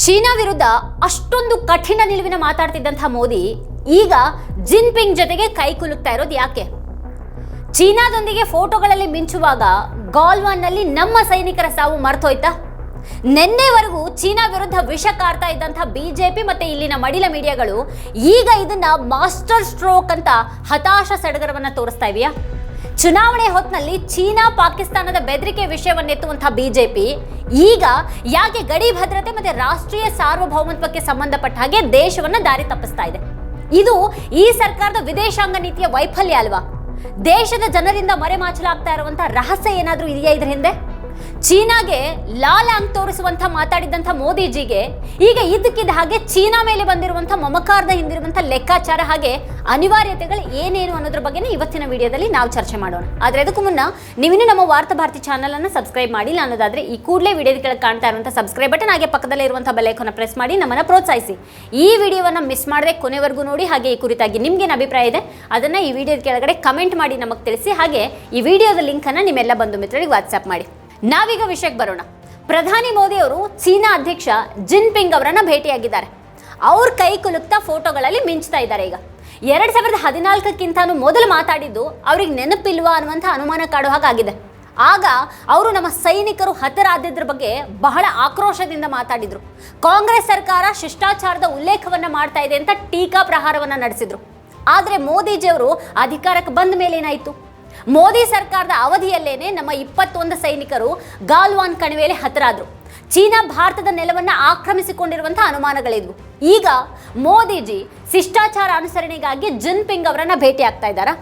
China ವಿರುದ್ಧ ಅಷ್ಟೊಂದು ಕಠಿಣ ನಿಲುವಿನ ಮಾತಾಡ್ತಿದ್ದಂಥ ಮೋದಿ ಈಗ ಜಿನ್ಪಿಂಗ್ ಜೊತೆಗೆ ಕೈ ಕುಲುಕ್ತಾ ಇರೋದು ಯಾಕೆ? ಚೀನಾದೊಂದಿಗೆ ಫೋಟೋಗಳಲ್ಲಿ ಮಿಂಚುವಾಗ ಗಾಲ್ವಾನ್ನಲ್ಲಿ ನಮ್ಮ ಸೈನಿಕರ ಸಾವು ಮರ್ತೋಯ್ತಾ? ನಿನ್ನೆವರೆಗೂ ಚೀನಾ ವಿರುದ್ಧ ವಿಷ ಕಾರ್ತಾ ಇದ್ದಂಥ ಬಿಜೆಪಿ ಮತ್ತೆ ಇಲ್ಲಿನ ಮಡಿಲ ಮೀಡಿಯಾಗಳು ಈಗ ಇದನ್ನ ಮಾಸ್ಟರ್ ಸ್ಟ್ರೋಕ್ ಅಂತ ಹತಾಶ ಸಡಗರವನ್ನ ತೋರಿಸ್ತಾ ಇವೆಯಾ? ಚುನಾವಣೆ ಹೊತ್ತಿನಲ್ಲಿ ಚೀನಾ ಪಾಕಿಸ್ತಾನದ ಬೆದರಿಕೆ ವಿಷಯವನ್ನೆತ್ತುವಂತಹ ಬಿಜೆಪಿ ಈಗ ಯಾಕೆ ಗಡಿ ಭದ್ರತೆ ಮತ್ತೆ ರಾಷ್ಟ್ರೀಯ ಸಾರ್ವಭೌಮತ್ವಕ್ಕೆ ಸಂಬಂಧಪಟ್ಟ ಹಾಗೆ ದೇಶವನ್ನ ದಾರಿ ತಪ್ಪಿಸ್ತಾ ಇದೆ? ಇದು ಈ ಸರ್ಕಾರದ ವಿದೇಶಾಂಗ ನೀತಿಯ ವೈಫಲ್ಯ ಅಲ್ವಾ? ದೇಶದ ಜನರಿಂದ ಮರೆಮಾಚಲಾಗ್ತಾ ಇರುವಂತಹ ರಹಸ್ಯ ಏನಾದ್ರೂ ಇದೆಯಾ ಇದ್ರ ಹಿಂದೆ? ಚೀನಾಗೆ ಲಾಲ್ ಆಂಗ್ ತೋರಿಸುವಂತ ಮಾತಾಡಿದಂಥ ಮೋದಿಜಿಗೆ ಈಗ ಇದಕ್ಕಿದ್ದ ಹಾಗೆ ಚೀನಾ ಮೇಲೆ ಬಂದಿರುವಂಥ ಮಮಕಾರದ ಹಿಂದಿರುವಂಥ ಲೆಕ್ಕಾಚಾರ ಹಾಗೆ ಅನಿವಾರ್ಯತೆಗಳು ಏನೇನು ಅನ್ನೋದ್ರ ಬಗ್ಗೆ ಇವತ್ತಿನ ವಿಡಿಯೋದಲ್ಲಿ ನಾವು ಚರ್ಚೆ ಮಾಡೋಣ. ಆದರೆ ಅದಕ್ಕೂ ಮುನ್ನ ನೀವಿನ್ನೂ ನಮ್ಮ ವಾರ್ತಾ ಭಾರತಿ ಚಾನಲ್ ಅನ್ನು ಸಬ್ಸ್ಕ್ರೈಬ್ ಮಾಡಿಲ್ಲ ಅನ್ನೋದಾದ್ರೆ ಈ ಕೂಡಲೇ ವಿಡಿಯೋದ ಕೆಳಗೆ ಕಾಣ್ತಾ ಇರುವಂಥ ಸಬ್ಸ್ಕ್ರೈಬ್ ಬಟನ್ ಹಾಗೆ ಪಕ್ಕದಲ್ಲೇ ಇರುವಂಥ ಬೆಲ್ ಐಕಾನ್ ಪ್ರೆಸ್ ಮಾಡಿ ನಮ್ಮನ್ನು ಪ್ರೋತ್ಸಾಹಿಸಿ. ಈ ವಿಡಿಯೋವನ್ನು ಮಿಸ್ ಮಾಡದೆ ಕೊನೆವರೆಗೂ ನೋಡಿ. ಹಾಗೆ ಈ ಕುರಿತಾಗಿ ನಿಮ್ಗೇನು ಅಭಿಪ್ರಾಯ ಇದೆ ಅದನ್ನ ಈ ವಿಡಿಯೋದ ಕೆಳಗಡೆ ಕಮೆಂಟ್ ಮಾಡಿ ನಮಗೆ ತಿಳಿಸಿ. ಹಾಗೆ ಈ ವಿಡಿಯೋದ ಲಿಂಕ್ ಅನ್ನು ನಿಮ್ಮೆಲ್ಲ ಬಂಧು ಮಿತ್ರರಿಗೆ ವಾಟ್ಸ್ಆಪ್ ಮಾಡಿ. ನಾವೀಗ ವಿಷಯಕ್ಕೆ ಬರೋಣ. ಪ್ರಧಾನಿ ಮೋದಿ ಅವರು ಚೀನಾ ಅಧ್ಯಕ್ಷ ಜಿನ್ಪಿಂಗ್ ಅವರನ್ನ ಭೇಟಿಯಾಗಿದ್ದಾರೆ. ಅವ್ರ ಕೈ ಕುಲುಕ್ತಾ ಫೋಟೋಗಳಲ್ಲಿ ಮಿಂಚ್ತಾ ಇದ್ದಾರೆ. ಈಗ 2014ಕ್ಕಿಂತ ಮೊದಲು ಮಾತಾಡಿದ್ದು ಅವ್ರಿಗೆ ನೆನಪಿಲ್ವಾ ಅನ್ನುವಂಥ ಅನುಮಾನ ಕಾಡುವ ಹಾಗಾಗಿದೆ. ಆಗ ಅವರು ನಮ್ಮ ಸೈನಿಕರು ಹತರಾದಿದ್ರ ಬಗ್ಗೆ ಬಹಳ ಆಕ್ರೋಶದಿಂದ ಮಾತಾಡಿದ್ರು. ಕಾಂಗ್ರೆಸ್ ಸರ್ಕಾರ ಶಿಷ್ಟಾಚಾರದ ಉಲ್ಲೇಖವನ್ನ ಮಾಡ್ತಾ ಇದೆ ಅಂತ ಟೀಕಾ ಪ್ರಹಾರವನ್ನ ನಡೆಸಿದ್ರು. ಆದ್ರೆ ಮೋದಿಜಿಯವರು ಅಧಿಕಾರಕ್ಕೆ ಬಂದ ಮೇಲೆ ಏನಾಯ್ತು? ಮೋದಿ ಸರ್ಕಾರದ ಅವಧಿಯಲ್ಲೇನೆ ನಮ್ಮ 21 ಸೈನಿಕರು ಗಾಲ್ವಾನ್ ಕಣಿವೆಯಲ್ಲಿ ಹತರಾದ್ರು. ಚೀನಾ ಭಾರತದ ನೆಲವನ್ನ ಆಕ್ರಮಿಸಿಕೊಂಡಿರುವಂತಹ ಅನುಮಾನಗಳಿದ್ವು. ಈಗ ಮೋದಿಜಿ ಶಿಷ್ಟಾಚಾರ ಅನುಸರಣೆಗಾಗಿ ಜಿನ್ಪಿಂಗ್ ಅವರನ್ನ ಭೇಟಿ ಆಗ್ತಾ ಇದ್ದಾರಾ?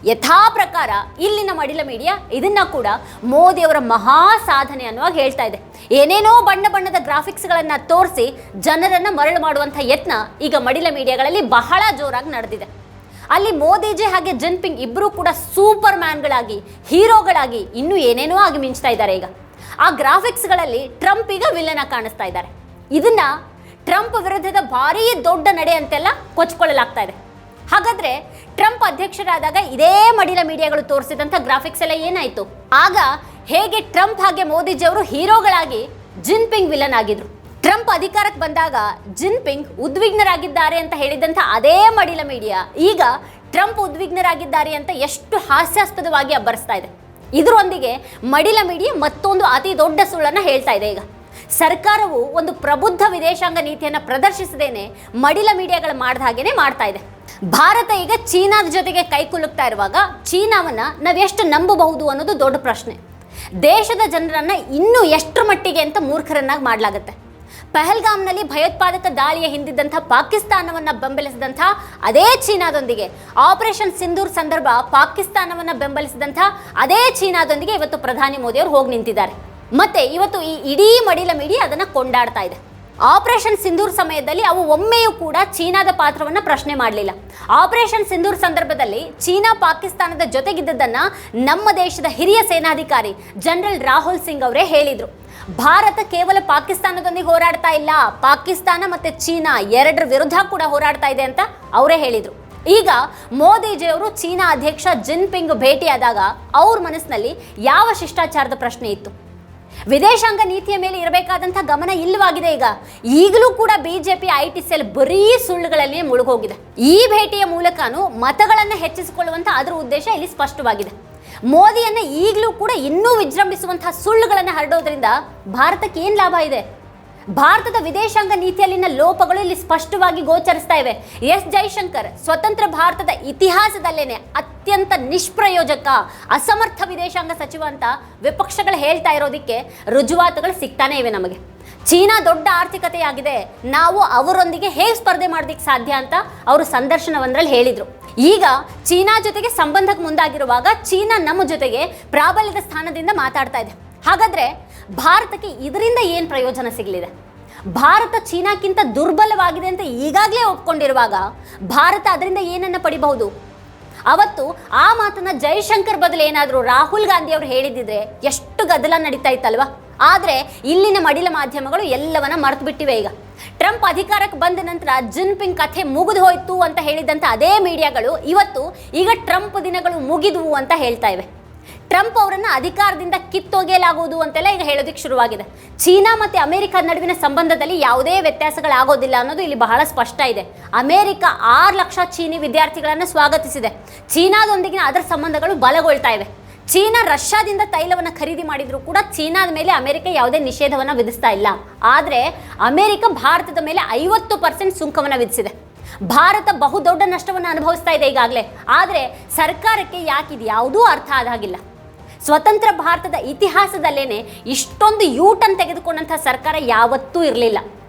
ಯಥಾ ಪ್ರಕಾರ ಇಲ್ಲಿನ ಮಡಿಲ ಮೀಡಿಯಾ ಇದನ್ನ ಕೂಡ ಮೋದಿ ಅವರ ಮಹಾ ಸಾಧನೆ ಅನ್ನುವಾಗ ಹೇಳ್ತಾ ಇದೆ. ಏನೇನೋ ಬಣ್ಣ ಬಣ್ಣದ ಗ್ರಾಫಿಕ್ಸ್ಗಳನ್ನ ತೋರಿಸಿ ಜನರನ್ನ ಮರಳು ಮಾಡುವಂಥ ಯತ್ನ ಈಗ ಮಡಿಲ ಮೀಡಿಯಾಗಳಲ್ಲಿ ಬಹಳ ಜೋರಾಗಿ ನಡೆದಿದೆ. ಅಲ್ಲಿ ಮೋದಿಜಿ ಹಾಗೆ ಜಿನ್ಪಿಂಗ್ ಇಬ್ಬರು ಕೂಡ ಸೂಪರ್ ಮ್ಯಾನ್ಗಳಾಗಿ, ಹೀರೋಗಳಾಗಿ ಇನ್ನೂ ಏನೇನೋ ಆಗಿ ಮಿಂಚ್ತಾ ಇದ್ದಾರೆ. ಈಗ ಆ ಗ್ರಾಫಿಕ್ಸ್ಗಳಲ್ಲಿ ಟ್ರಂಪ್ ಈಗ ವಿಲ್ಲನ ಕಾಣಿಸ್ತಾ ಇದ್ದಾರೆ. ಇದನ್ನ ಟ್ರಂಪ್ ವಿರುದ್ಧದ ಭಾರೀ ದೊಡ್ಡ ನಡೆ ಅಂತೆಲ್ಲ ಕೊಚ್ಕೊಳ್ಳಲಾಗ್ತಾ ಇದೆ. ಹಾಗಾದ್ರೆ ಟ್ರಂಪ್ ಅಧ್ಯಕ್ಷರಾದಾಗ ಇದೇ ಮಡಿಲ ಮೀಡಿಯಾಗಳು ತೋರಿಸಿದಂಥ ಗ್ರಾಫಿಕ್ಸ್ ಎಲ್ಲ ಏನಾಯ್ತು? ಆಗ ಹೇಗೆ ಟ್ರಂಪ್ ಹಾಗೆ ಮೋದಿಜಿ ಅವರು ಹೀರೋಗಳಾಗಿ ಜಿನ್ಪಿಂಗ್ ವಿಲನ್ ಆಗಿದ್ರು. ಟ್ರಂಪ್ ಅಧಿಕಾರಕ್ಕೆ ಬಂದಾಗ ಜಿನ್ಪಿಂಗ್ ಉದ್ವಿಗ್ನರಾಗಿದ್ದಾರೆ ಅಂತ ಹೇಳಿದಂಥ ಅದೇ ಮಡಿಲ ಮೀಡಿಯಾ ಈಗ ಟ್ರಂಪ್ ಉದ್ವಿಗ್ನರಾಗಿದ್ದಾರೆ ಅಂತ ಎಷ್ಟು ಹಾಸ್ಯಾಸ್ಪದವಾಗಿ ಅಬ್ಬರಿಸ್ತಾ ಇದೆ. ಇದರೊಂದಿಗೆ ಮಡಿಲ ಮೀಡಿಯಾ ಮತ್ತೊಂದು ಅತಿ ದೊಡ್ಡ ಸುಳ್ಳನ್ನು ಹೇಳ್ತಾ ಇದೆ. ಈಗ ಸರ್ಕಾರವು ಒಂದು ಪ್ರಬುದ್ಧ ವಿದೇಶಾಂಗ ನೀತಿಯನ್ನು ಪ್ರದರ್ಶಿಸದೇನೆ ಮಡಿಲ ಮೀಡಿಯಾಗಳು ಮಾಡಿದ ಹಾಗೇನೆ ಮಾಡ್ತಾ ಇದೆ. ಭಾರತ ಈಗ ಚೀನಾದ ಜೊತೆಗೆ ಕೈ ಕುಲುಕ್ತಾ ಇರುವಾಗ ಚೀನಾವನ್ನ ನಾವು ಎಷ್ಟು ನಂಬಬಹುದು ಅನ್ನೋದು ದೊಡ್ಡ ಪ್ರಶ್ನೆ. ದೇಶದ ಜನರನ್ನ ಇನ್ನೂ ಎಷ್ಟರ ಮಟ್ಟಿಗೆ ಅಂತ ಮೂರ್ಖರನ್ನಾಗಿ ಮಾಡಲಾಗುತ್ತೆ. ಪಹಲ್ಗಾಮ್ನಲ್ಲಿ ಭಯೋತ್ಪಾದಕ ದಾಳಿಯ ಹಿಂದಿದ್ದಂಥ ಪಾಕಿಸ್ತಾನವನ್ನ ಬೆಂಬಲಿಸಿದಂಥ ಅದೇ ಚೀನಾದೊಂದಿಗೆ ಆಪರೇಷನ್ ಸಿಂಧೂರ್ ಸಂದರ್ಭ ಪಾಕಿಸ್ತಾನವನ್ನ ಬೆಂಬಲಿಸಿದಂಥ ಅದೇ ಚೀನಾದೊಂದಿಗೆ ಇವತ್ತು ಪ್ರಧಾನಿ ಮೋದಿ ಅವರು ಹೋಗಿ ನಿಂತಿದ್ದಾರೆ. ಮತ್ತೆ ಇವತ್ತು ಈ ಇಡೀ ಮಡಿಲ ಮೀಡಿಯಾ ಅದನ್ನ ಕೊಂಡಾಡ್ತಾ ಇದೆ. ಆಪರೇಷನ್ ಸಿಂಧೂರ್ ಸಮಯದಲ್ಲಿ ಅವು ಒಮ್ಮೆಯೂ ಕೂಡ ಚೀನಾದ ಪಾತ್ರವನ್ನ ಪ್ರಶ್ನೆ ಮಾಡಲಿಲ್ಲ. ಆಪರೇಷನ್ ಸಿಂಧೂರ್ ಸಂದರ್ಭದಲ್ಲಿ ಚೀನಾ ಪಾಕಿಸ್ತಾನದ ಜೊತೆಗಿದ್ದದನ್ನ ನಮ್ಮ ದೇಶದ ಹಿರಿಯ ಸೇನಾಧಿಕಾರಿ ಜನರಲ್ ರಾಹುಲ್ ಸಿಂಗ್ ಅವರೇ ಹೇಳಿದ್ರು. ಭಾರತ ಕೇವಲ ಪಾಕಿಸ್ತಾನದೊಂದಿಗೆ ಹೋರಾಡ್ತಾ ಇಲ್ಲ, ಪಾಕಿಸ್ತಾನ ಮತ್ತೆ ಚೀನಾ ಎರಡರ ವಿರುದ್ಧ ಕೂಡ ಹೋರಾಡ್ತಾ ಇದೆ ಅಂತ ಅವರೇ ಹೇಳಿದ್ರು. ಈಗ ಮೋದಿಜಿಯವರು ಚೀನಾ ಅಧ್ಯಕ್ಷ ಜಿನ್ಪಿಂಗ್ ಭೇಟಿಯಾದಾಗ ಅವ್ರ ಮನಸ್ಸಿನಲ್ಲಿ ಯಾವ ಶಿಷ್ಟಾಚಾರದ ಪ್ರಶ್ನೆ ಇತ್ತು? ವಿದೇಶಾಂಗ ನೀತಿಯ ಮೇಲೆ ಇರಬೇಕಾದಂಥ ಗಮನ ಇಲ್ಲವಾಗಿದೆ. ಈಗಲೂ ಕೂಡ ಬಿಜೆಪಿ ಐಟಿ ಸೆಲ್ ಬರೀ ಸುಳ್ಳುಗಳಲ್ಲಿ ಮುಳುಗೋಗಿದೆ. ಈ ಭೇಟಿಯ ಮೂಲಕನೂ ಮತಗಳನ್ನು ಹೆಚ್ಚಿಸಿಕೊಳ್ಳುವಂಥ ಅದರ ಉದ್ದೇಶ ಇಲ್ಲಿ ಸ್ಪಷ್ಟವಾಗಿದೆ. ಮೋದಿಯನ್ನ ಈಗಲೂ ಕೂಡ ಇನ್ನೂ ವಿಜೃಂಭಿಸುವಂತಹ ಸುಳ್ಳುಗಳನ್ನು ಹರಡೋದ್ರಿಂದ ಭಾರತಕ್ಕೆ ಏನು ಲಾಭ ಇದೆ? ಭಾರತದ ವಿದೇಶಾಂಗ ನೀತಿಯಲ್ಲಿನ ಲೋಪಗಳು ಇಲ್ಲಿ ಸ್ಪಷ್ಟವಾಗಿ ಗೋಚರಿಸ್ತಾ ಇವೆ. ಎಸ್ ಜೈಶಂಕರ್ ಸ್ವತಂತ್ರ ಭಾರತದ ಇತಿಹಾಸದಲ್ಲೇನೆ ಅತ್ಯಂತ ನಿಷ್ಪ್ರಯೋಜಕ, ಅಸಮರ್ಥ ವಿದೇಶಾಂಗ ಸಚಿವ ಅಂತ ವಿಪಕ್ಷಗಳು ಹೇಳ್ತಾ ಇರೋದಕ್ಕೆ ರುಜುವಾತುಗಳು ಸಿಗ್ತಾನೆ ಇವೆ ನಮಗೆ. ಚೀನಾ ದೊಡ್ಡ ಆರ್ಥಿಕತೆಯಾಗಿದೆ, ನಾವು ಅವರೊಂದಿಗೆ ಹೇಗೆ ಸ್ಪರ್ಧೆ ಮಾಡೋದಕ್ಕೆ ಸಾಧ್ಯ ಅಂತ ಅವರು ಸಂದರ್ಶನವೊಂದರಲ್ಲಿ ಹೇಳಿದ್ರು. ಈಗ ಚೀನಾ ಜೊತೆಗೆ ಸಂಬಂಧಕ್ಕೆ ಮುಂದಾಗಿರುವಾಗ ಚೀನಾ ನಮ್ಮ ಜೊತೆಗೆ ಪ್ರಾಬಲ್ಯದ ಸ್ಥಾನದಿಂದ ಮಾತಾಡ್ತಾ ಇದೆ. ಹಾಗಾದ್ರೆ ಭಾರತಕ್ಕೆ ಇದರಿಂದ ಏನು ಪ್ರಯೋಜನ ಸಿಗಲಿದೆ? ಭಾರತ ಚೀನಾಕ್ಕಿಂತ ದುರ್ಬಲವಾಗಿದೆ ಅಂತ ಈಗಾಗಲೇ ಒಪ್ಕೊಂಡಿರುವಾಗ ಭಾರತ ಅದರಿಂದ ಏನನ್ನ ಪಡಿಬಹುದು? ಅವತ್ತು ಆ ಮಾತನ್ನ ಜೈಶಂಕರ್ ಬದಲು ಏನಾದರೂ ರಾಹುಲ್ ಗಾಂಧಿ ಅವರು ಹೇಳಿದಿದ್ರೆ ಎಷ್ಟು ಗದ್ದಲ ನಡೀತಾ ಇತ್ತಲ್ವಾ? ಆದರೆ ಇಲ್ಲಿನ ಮಡಿಲ ಮಾಧ್ಯಮಗಳು ಎಲ್ಲವನ್ನ ಮರೆತು ಬಿಟ್ಟಿವೆ. ಈಗ ಟ್ರಂಪ್ ಅಧಿಕಾರಕ್ಕೆ ಬಂದ ನಂತರ ಜಿನ್ಪಿಂಗ್ ಕಥೆ ಮುಗಿದು ಹೋಯ್ತು ಅಂತ ಹೇಳಿದಂಥ ಅದೇ ಮೀಡಿಯಾಗಳು ಇವತ್ತು ಈಗ ಟ್ರಂಪ್ ದಿನಗಳು ಮುಗಿದುವು ಅಂತ ಹೇಳ್ತಾ ಇವೆ. ಟ್ರಂಪ್ ಅವರನ್ನ ಅಧಿಕಾರದಿಂದ ಕಿತ್ತೊಗೆಯಲಾಗುವುದು ಅಂತೆಲ್ಲ ಈಗ ಹೇಳೋದಕ್ಕೆ ಶುರುವಾಗಿದೆ. ಚೀನಾ ಮತ್ತು ಅಮೆರಿಕ ನಡುವಿನ ಸಂಬಂಧದಲ್ಲಿ ಯಾವುದೇ ವ್ಯತ್ಯಾಸಗಳಾಗೋದಿಲ್ಲ ಅನ್ನೋದು ಇಲ್ಲಿ ಬಹಳ ಸ್ಪಷ್ಟ ಇದೆ. ಅಮೆರಿಕ 6 ಲಕ್ಷ ಚೀನಿ ವಿದ್ಯಾರ್ಥಿಗಳನ್ನು ಸ್ವಾಗತಿಸಿದೆ. ಚೀನಾದೊಂದಿಗಿನ ಅದರ ಸಂಬಂಧಗಳು ಬಲಗೊಳ್ತಾ ಇವೆ. ಚೀನಾ ರಷ್ಯಾದಿಂದ ತೈಲವನ್ನು ಖರೀದಿ ಮಾಡಿದರೂ ಕೂಡ ಚೀನಾದ ಮೇಲೆ ಅಮೆರಿಕ ಯಾವುದೇ ನಿಷೇಧವನ್ನು ವಿಧಿಸ್ತಾ ಇಲ್ಲ. ಆದರೆ ಅಮೆರಿಕ ಭಾರತದ ಮೇಲೆ 50% ಸುಂಕವನ್ನು ವಿಧಿಸಿದೆ. ಭಾರತ ಬಹುದೊಡ್ಡ ನಷ್ಟವನ್ನು ಅನುಭವಿಸ್ತಾ ಇದೆ ಈಗಾಗಲೇ. ಆದರೆ ಸರ್ಕಾರಕ್ಕೆ ಯಾಕಿದು ಯಾವುದೂ ಅರ್ಥ ಆದ ಹಾಗಿಲ್ಲ. ಸ್ವತಂತ್ರ ಭಾರತದ ಇತಿಹಾಸದಲ್ಲೇನೆ ಇಷ್ಟೊಂದು ಯೂಟರ್ನ್ ತೆಗೆದುಕೊಂಡಂಥ ಸರ್ಕಾರ ಯಾವತ್ತೂ ಇರಲಿಲ್ಲ.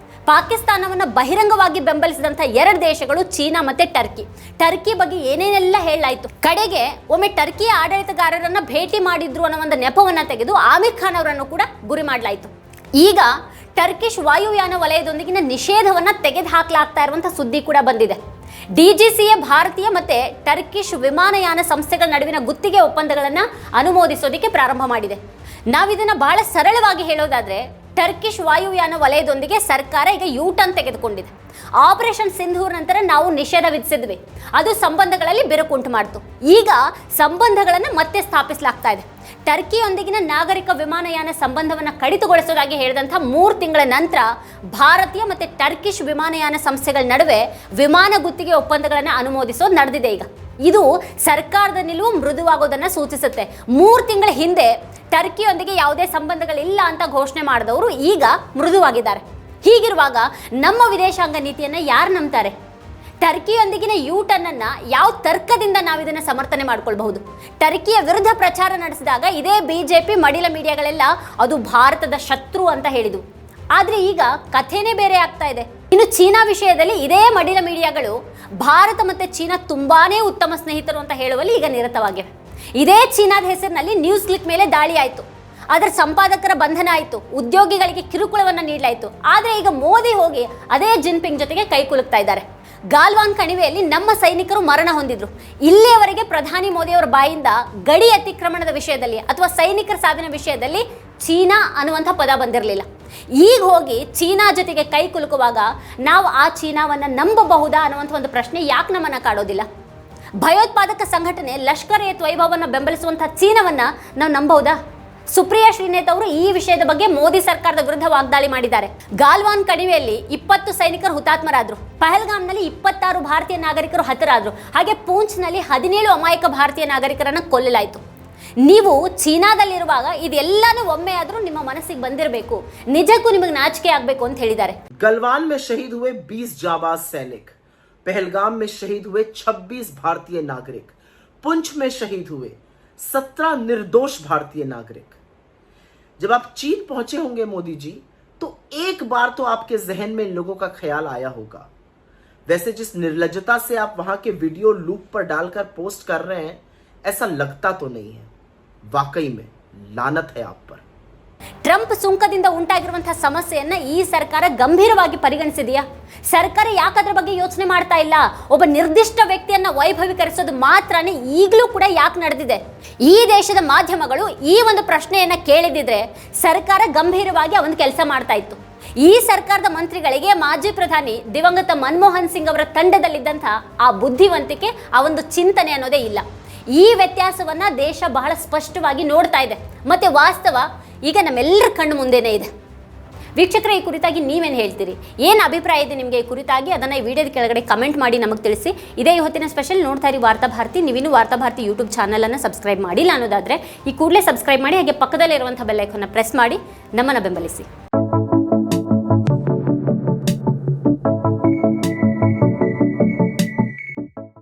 ಪಾಕಿಸ್ತಾನವನ್ನು ಬಹಿರಂಗವಾಗಿ ಬೆಂಬಲಿಸಿದಂಥ 2 ದೇಶಗಳು ಚೀನಾ ಮತ್ತು ಟರ್ಕಿ ಬಗ್ಗೆ ಏನೇನೆಲ್ಲ ಹೇಳಲಾಯಿತು. ಕಡೆಗೆ ಒಮ್ಮೆ ಟರ್ಕಿಯ ಆಡಳಿತಗಾರರನ್ನು ಭೇಟಿ ಮಾಡಿದ್ರು ಅನ್ನೋ ಒಂದು ನೆಪವನ್ನು ತೆಗೆದು ಆಮಿರ್ ಖಾನ್ ಅವರನ್ನು ಕೂಡ ಗುರಿ ಮಾಡಲಾಯಿತು. ಈಗ ಟರ್ಕಿಶ್ ವಾಯುಯಾನ ವಲಯದೊಂದಿಗಿನ ನಿಷೇಧವನ್ನು ತೆಗೆದುಹಾಕಲಾಗ್ತಾ ಇರುವಂಥ ಸುದ್ದಿ ಕೂಡ ಬಂದಿದೆ. DGCA ಭಾರತೀಯ ಮತ್ತು ಟರ್ಕಿಶ್ ವಿಮಾನಯಾನ ಸಂಸ್ಥೆಗಳ ನಡುವಿನ ಗುತ್ತಿಗೆ ಒಪ್ಪಂದಗಳನ್ನು ಅನುಮೋದಿಸೋದಕ್ಕೆ ಪ್ರಾರಂಭ ಮಾಡಿದೆ. ನಾವಿದನ್ನು ಬಹಳ ಸರಳವಾಗಿ ಹೇಳೋದಾದರೆ, ಟರ್ಕಿಶ್ ವಾಯುಯಾನ ವಲಯದೊಂದಿಗೆ ಸರ್ಕಾರ ಈಗ ಯೂಟರ್ನ್ ತೆಗೆದುಕೊಂಡಿದೆ. ಆಪರೇಷನ್ ಸಿಂಧೂರ್ ನಂತರ ನಾವು ನಿಷೇಧ ವಿಧಿಸಿದ್ವಿ, ಅದು ಸಂಬಂಧಗಳಲ್ಲಿ ಬಿರುಕುಂಟು ಮಾಡಿತು. ಈಗ ಸಂಬಂಧಗಳನ್ನು ಮತ್ತೆ ಸ್ಥಾಪಿಸಲಾಗ್ತಾ ಇದೆ. ಟರ್ಕಿಯೊಂದಿಗಿನ ನಾಗರಿಕ ವಿಮಾನಯಾನ ಸಂಬಂಧವನ್ನು ಕಡಿತಗೊಳಿಸೋದಾಗಿ ಹೇಳಿದಂಥ 3 ತಿಂಗಳ ನಂತರ ಭಾರತೀಯ ಮತ್ತು ಟರ್ಕಿಶ್ ವಿಮಾನಯಾನ ಸಂಸ್ಥೆಗಳ ನಡುವೆ ವಿಮಾನ ಗುತ್ತಿಗೆ ಒಪ್ಪಂದಗಳನ್ನು ಅನುಮೋದಿಸೋದು ನಡೆದಿದೆ. ಈಗ ಇದು ಸರ್ಕಾರದ ನಿಲುವು ಮೃದುವಾಗೋದನ್ನು ಸೂಚಿಸುತ್ತೆ. 3 ತಿಂಗಳ ಹಿಂದೆ ಟರ್ಕಿಯೊಂದಿಗೆ ಯಾವುದೇ ಸಂಬಂಧಗಳಿಲ್ಲ ಅಂತ ಘೋಷಣೆ ಮಾಡಿದವರು ಈಗ ಮೃದುವಾಗಿದ್ದಾರೆ. ಹೀಗಿರುವಾಗ ನಮ್ಮ ವಿದೇಶಾಂಗ ನೀತಿಯನ್ನು ಯಾರು ನಂಬ್ತಾರೆ? ಟರ್ಕಿಯೊಂದಿಗಿನ ಯೂಟರ್ನ್ ಅನ್ನು ಯಾವ ತರ್ಕದಿಂದ ನಾವು ಇದನ್ನು ಸಮರ್ಥನೆ ಮಾಡ್ಕೊಳ್ಬಹುದು? ಟರ್ಕಿಯ ವಿರುದ್ಧ ಪ್ರಚಾರ ನಡೆಸಿದಾಗ ಇದೇ BJP ಮಡಿಲ ಮೀಡಿಯಾಗಳೆಲ್ಲ ಅದು ಭಾರತದ ಶತ್ರು ಅಂತ ಹೇಳಿದ್ವು. ಆದರೆ ಈಗ ಕಥೆನೇ ಬೇರೆ ಆಗ್ತಾ ಇದೆ. ಇನ್ನು ಚೀನಾ ವಿಷಯದಲ್ಲಿ ಇದೇ ಮಡಿಲ ಮೀಡಿಯಾಗಳು ಭಾರತ ಮತ್ತು ಚೀನಾ ತುಂಬಾನೇ ಉತ್ತಮ ಸ್ನೇಹಿತರು ಅಂತ ಹೇಳುವಲ್ಲಿ ಈಗ ನಿರತವಾಗಿವೆ. ಇದೇ ಚೀನಾದ ಹೆಸರಿನಲ್ಲಿ ನ್ಯೂಸ್ ಕ್ಲಿಕ್ ಮೇಲೆ ದಾಳಿ ಆಯಿತು, ಅದರ ಸಂಪಾದಕರ ಬಂಧನ ಆಯಿತು, ಉದ್ಯೋಗಿಗಳಿಗೆ ಕಿರುಕುಳವನ್ನು ನೀಡಲಾಯಿತು. ಆದರೆ ಈಗ ಮೋದಿ ಹೋಗಿ ಅದೇ ಜಿನ್ಪಿಂಗ್ ಜೊತೆಗೆ ಕೈ ಕುಲುಕ್ತಾ ಇದ್ದಾರೆ. ಗಾಲ್ವಾನ್ ಕಣಿವೆಯಲ್ಲಿ ನಮ್ಮ ಸೈನಿಕರು ಮರಣ ಹೊಂದಿದ್ರು. ಇಲ್ಲಿಯವರೆಗೆ ಪ್ರಧಾನಿ ಮೋದಿಯವರ ಬಾಯಿಂದ ಗಡಿ ಅತಿಕ್ರಮಣದ ವಿಷಯದಲ್ಲಿ ಅಥವಾ ಸೈನಿಕರ ಸಾವಿನ ವಿಷಯದಲ್ಲಿ ಚೀನಾ ಅನ್ನುವಂಥ ಪದ ಬಂದಿರಲಿಲ್ಲ. ಈಗ ಹೋಗಿ ಚೀನಾ ಜೊತೆಗೆ ಕೈ ಕುಲುಕುವಾಗ ನಾವು ಆ ಚೀನಾವನ್ನು ನಂಬಬಹುದಾ ಅನ್ನುವಂಥ ಒಂದು ಪ್ರಶ್ನೆ ಯಾಕೆ ನಮ್ಮನ್ನು ಕಾಡೋದಿಲ್ಲ? ಭಯೋತ್ಪಾದಕ ಸಂಘಟನೆ ಲಷ್ಕರ್ ಎ ತೊಯ್ಬಾವನ್ನು ಬೆಂಬಲಿಸುವಂಥ ಚೀನಾವನ್ನು ನಾವು ನಂಬಬಹುದಾ? ಸುಪ್ರಿಯಾ ಶ್ರೀನೇತ್ ಅವರು ಈ ವಿಷಯದ ಬಗ್ಗೆ ಮೋದಿ ಸರ್ಕಾರದ ವಿರುದ್ಧ ವಾಗ್ದಾಳಿ ಮಾಡಿದ್ದಾರೆ. ಗಾಲ್ವಾನ್ ಕಣಿವೆಯಲ್ಲಿ 20 ಸೈನಿಕರು ಹುತಾತ್ಮರಾದರು. ಪಹಲ್ಗಾಮ್ನಲ್ಲಿ 26 ಭಾರತೀಯ ನಾಗರಿಕರು ಹತರಾದರು. ಹಾಗೆ ಪೂಂಚ್ನಲ್ಲಿ 17 ಅಮಾಯಕ ಭಾರತೀಯ ನಾಗರಿಕರನ್ನು ಕೊಲ್ಲಲಾಯಿತು. ನೀವು ಚೀನಾದಲ್ಲಿರುವಾಗ ಇದೆಲ್ಲಾನು ಒಮ್ಮೆ ಆದರೂ ನಿಮ್ಮ ಮನಸ್ಸಿಗೆ ಬಂದಿರಬೇಕು, ನಿಜಕ್ಕೂ ನಿಮಗೆ ನಾಚಿಕೆ ಆಗಬೇಕು ಅಂತ ಹೇಳಿದ್ದಾರೆ. गलवान में शहीद हुए 20 जाबाज सैनिक, पहलगाम में शहीद हुए 26 भारतीय नागरिक, पुंछ में शहीद हुए 17 निर्दोष भारतीय नागरिक। जब आप चीन पहुंचे होंगे मोदी जी, तो एक बार तो आपके जहन में इन लोगों का ख्याल आया होगा। वैसे जिस निर्लज्जता से आप वहां के वीडियो लूप पर डालकर पोस्ट कर रहे हैं, ऐसा लगता तो नहीं है। वाकई में लानत है आप पर। ಟ್ರಂಪ್ ಸುಂಕದಿಂದ ಉಂಟಾಗಿರುವಂತಹ ಸಮಸ್ಯೆಯನ್ನ ಈ ಸರ್ಕಾರ ಗಂಭೀರವಾಗಿ ಪರಿಗಣಿಸಿದೆಯಾ? ಸರ್ಕಾರ ಯಾಕದ್ರ ಬಗ್ಗೆ ಯೋಚನೆ ಮಾಡ್ತಾ ಇಲ್ಲ? ಒಬ್ಬ ನಿರ್ದಿಷ್ಟ ವ್ಯಕ್ತಿಯನ್ನ ವೈಭವೀಕರಿಸೋದು ಮಾತ್ರನೇ ಈಗಲೂ ಕೂಡ ಯಾಕೆ ನಡೆದಿದೆ? ಈ ದೇಶದ ಮಾಧ್ಯಮಗಳು ಈ ಒಂದು ಪ್ರಶ್ನೆಯನ್ನ ಕೇಳಿದಿದ್ರೆ ಸರ್ಕಾರ ಗಂಭೀರವಾಗಿ ಆ ಒಂದು ಕೆಲಸ ಮಾಡ್ತಾ ಇತ್ತು. ಈ ಸರ್ಕಾರದ ಮಂತ್ರಿಗಳಿಗೆ ಮಾಜಿ ಪ್ರಧಾನಿ ದಿವಂಗತ ಮನಮೋಹನ್ ಸಿಂಗ್ ಅವರ ತಂಡದಲ್ಲಿದ್ದಂಥ ಆ ಬುದ್ಧಿವಂತಿಕೆ, ಆ ಒಂದು ಚಿಂತನೆ ಅನ್ನೋದೇ ಇಲ್ಲ. ಈ ವ್ಯತ್ಯಾಸವನ್ನ ದೇಶ ಬಹಳ ಸ್ಪಷ್ಟವಾಗಿ ನೋಡ್ತಾ ಇದೆ. ಮತ್ತೆ ವಾಸ್ತವ ಈಗ ನಮ್ಮೆಲ್ಲರ ಕಣ್ಣು ಮುಂದೆನೇ ಇದೆ. ವೀಕ್ಷಕರೇ, ಈ ಕುರಿತಾಗಿ ನೀವೇನು ಹೇಳ್ತೀರಿ? ಏನು ಅಭಿಪ್ರಾಯ ಇದೆ ನಿಮಗೆ ಈ ಕುರಿತಾಗಿ? ಅದನ್ನು ಈ ವಿಡಿಯೋದ ಕೆಳಗಡೆ ಕಮೆಂಟ್ ಮಾಡಿ ನಮಗೆ ತಿಳಿಸಿ. ಇದೇ ಹೊತ್ತಿನ ಸ್ಪೆಷಲ್. ನೋಡ್ತಾ ಇರಿ ವಾರ್ತಾಭಾರತಿ. ನೀವಿನ್ನೂ ವಾರ್ತಾಭಾರತಿ ಯೂಟ್ಯೂಬ್ ಚಾನಲನ್ನು ಸಬ್ಸ್ಕ್ರೈಬ್ ಮಾಡಿಲ್ಲ ಅನ್ನೋದಾದರೆ ಈ ಕೂಡಲೇ ಸಬ್ಸ್ಕ್ರೈಬ್ ಮಾಡಿ. ಹಾಗೆ ಪಕ್ಕದಲ್ಲಿರುವಂಥ ಬೆಲ್ ಐಕಾನ್ನ ಪ್ರೆಸ್ ಮಾಡಿ ನಮ್ಮನ್ನು ಬೆಂಬಲಿಸಿ.